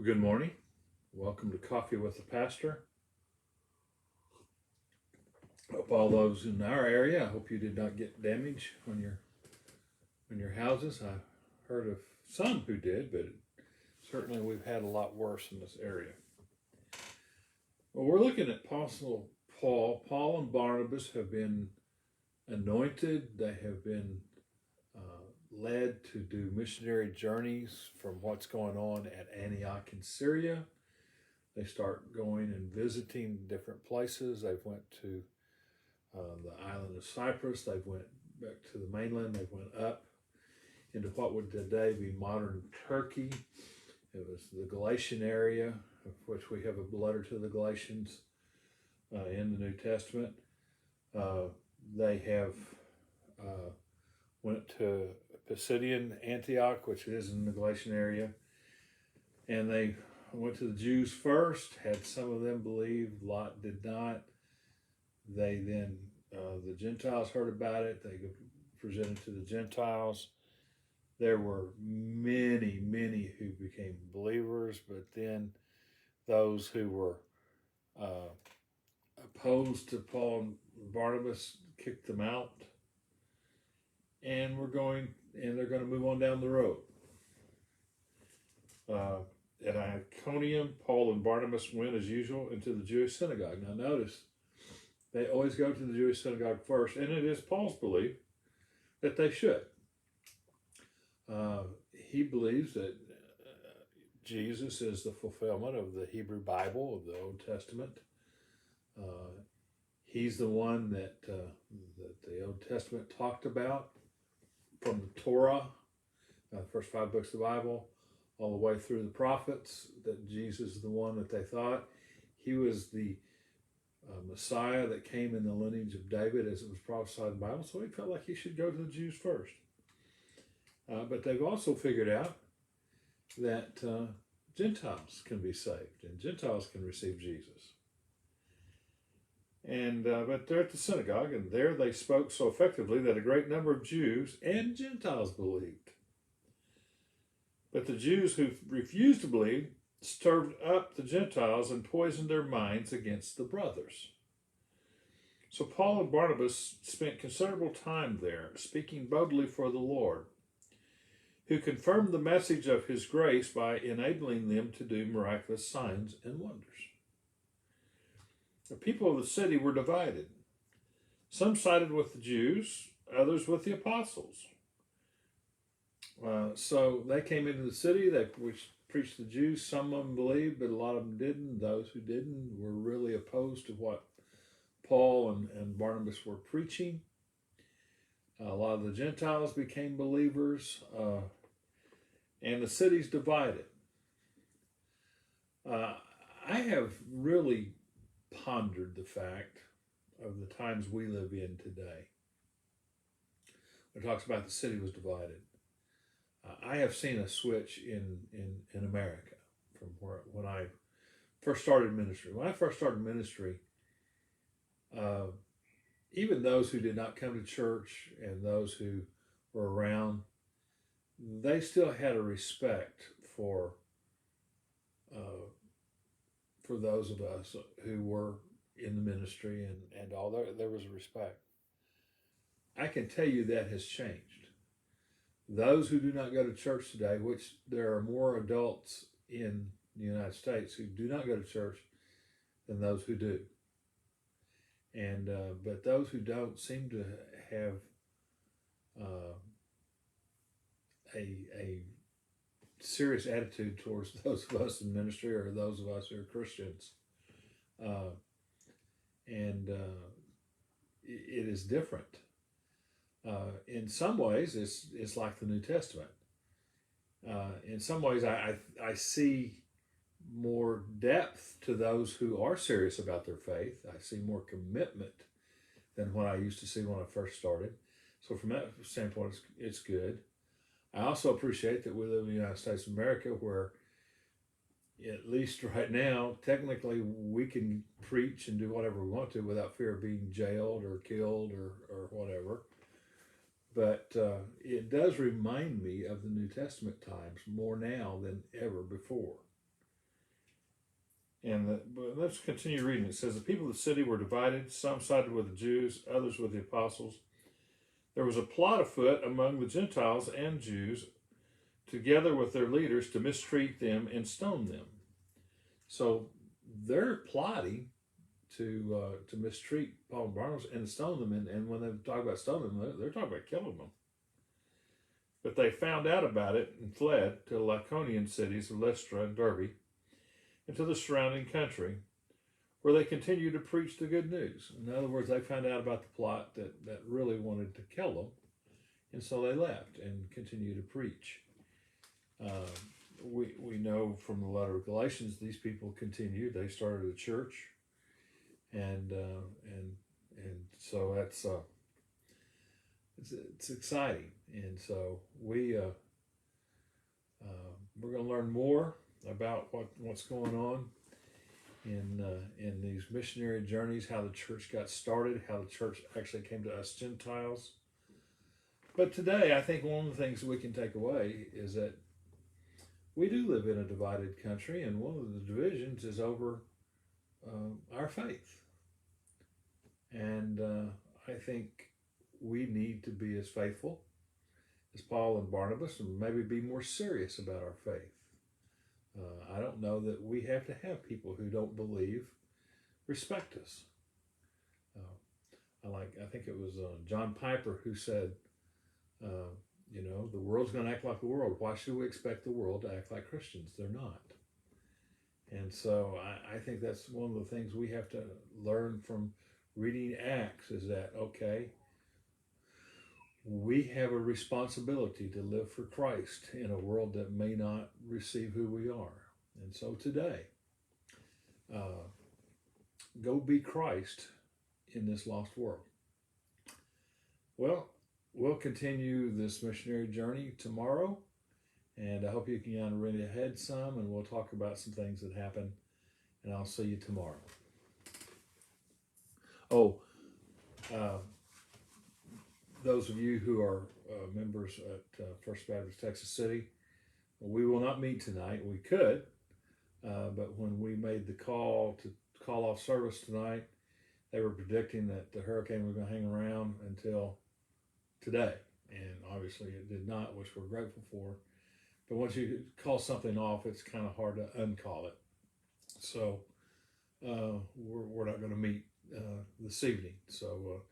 Well, good morning. Welcome to Coffee with the Pastor. Hope all those in our area. I hope you did not get damage on your houses. I heard of some who did, but certainly we've had a lot worse in this area. Well, we're looking at Apostle Paul. Paul and Barnabas have been anointed. They have been led to do missionary journeys from what's going on at Antioch in Syria. They start going and visiting different places. They've went to the island of Cyprus. They've went back to the mainland. They went up into what would today be modern Turkey. It was the Galatian area, of which we have a letter to the Galatians in the New Testament. They have went to Pisidian Antioch, which is in the Galatian area, and they went to the Jews first. Had some of them believe, a lot did not. They then, the Gentiles heard about it. They presented to the Gentiles. There were many who became believers, but then those who were opposed to Paul and Barnabas kicked them out, and they're going to move on down the road. At Iconium, Paul and Barnabas went as usual into the Jewish synagogue. Now notice, they always go to the Jewish synagogue first, and it is Paul's belief that they should. He believes that Jesus is the fulfillment of the Hebrew Bible, of the Old Testament. He's the one that the Old Testament talked about from the Torah, the first 5 books of the Bible, all the way through the prophets, that Jesus is the one that they thought. He was the Messiah that came in the lineage of David as it was prophesied in the Bible, so he felt like he should go to the Jews first. But they've also figured out that Gentiles can be saved and Gentiles can receive Jesus. And but they're at the synagogue, and there they spoke so effectively that a great number of Jews and Gentiles believed. But the Jews who refused to believe stirred up the Gentiles and poisoned their minds against the brothers. So Paul and Barnabas spent considerable time there, speaking boldly for the Lord, who confirmed the message of his grace by enabling them to do miraculous signs and wonders. The people of the city were divided. Some sided with the Jews, others with the apostles. So they came into the city, they preached to the Jews. Some of them believed, but a lot of them didn't. Those who didn't were really opposed to what Paul and Barnabas were preaching. A lot of the Gentiles became believers, and the city's divided. I have really pondered the fact of the times we live in today. It talks about the city was divided. I have seen a switch in America from when I first started ministry. When I first started ministry, even those who did not come to church and those who were around, they still had a respect for those of us who were in the ministry and all. There was a respect. I can tell you that has changed. Those who do not go to church today, which there are more adults in the United States who do not go to church than those who do. And but those who don't seem to have a serious attitude towards those of us in ministry or those of us who are Christians. It is different. In some ways, it's like the New Testament. In some ways, I see more depth to those who are serious about their faith. I see more commitment than what I used to see when I first started. So from that standpoint, it's good. I also appreciate that we live in the United States of America, where at least right now, technically, we can preach and do whatever we want to without fear of being jailed or killed or whatever. But it does remind me of the New Testament times more now than ever before. But let's continue reading. It says, the people of the city were divided. Some sided with the Jews, others with the apostles. There was a plot afoot among the Gentiles and Jews, together with their leaders, to mistreat them and stone them. So they're plotting to mistreat Paul and Barnabas and stone them. And when they talk about stoning them, they're talking about killing them. But they found out about it and fled to the Lycaonian cities of Lystra and Derbe, and to the surrounding country, where they continued to preach the good news. In other words, they found out about the plot that really wanted to kill them, and so they left and continued to preach. We know from the letter of Galatians, these people continued. They started a church, and so that's it's exciting. And so we're going to learn more about what's going on in these missionary journeys, how the church got started, how the church actually came to us Gentiles. But today, I think one of the things we can take away is that we do live in a divided country, and one of the divisions is over our faith. And I think we need to be as faithful as Paul and Barnabas, and maybe be more serious about our faith. I don't know that we have to have people who don't believe respect us. I think it was John Piper who said, the world's going to act like the world. Why should we expect the world to act like Christians? They're not. And so I think that's one of the things we have to learn from reading Acts is that, okay, we have a responsibility to live for Christ in a world that may not receive who we are. And so today, go be Christ in this lost world. Well, we'll continue this missionary journey tomorrow, and I hope you can kind of read ahead some, and we'll talk about some things that happen, and I'll see you tomorrow. Those of you who are members at First Baptist Texas City, we will not meet tonight. We could, but when we made the call to call off service tonight, they were predicting that the hurricane was going to hang around until today. And obviously it did not, which we're grateful for. But once you call something off, it's kind of hard to uncall it. So we're not going to meet this evening. So,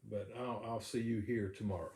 but I'll see you here tomorrow.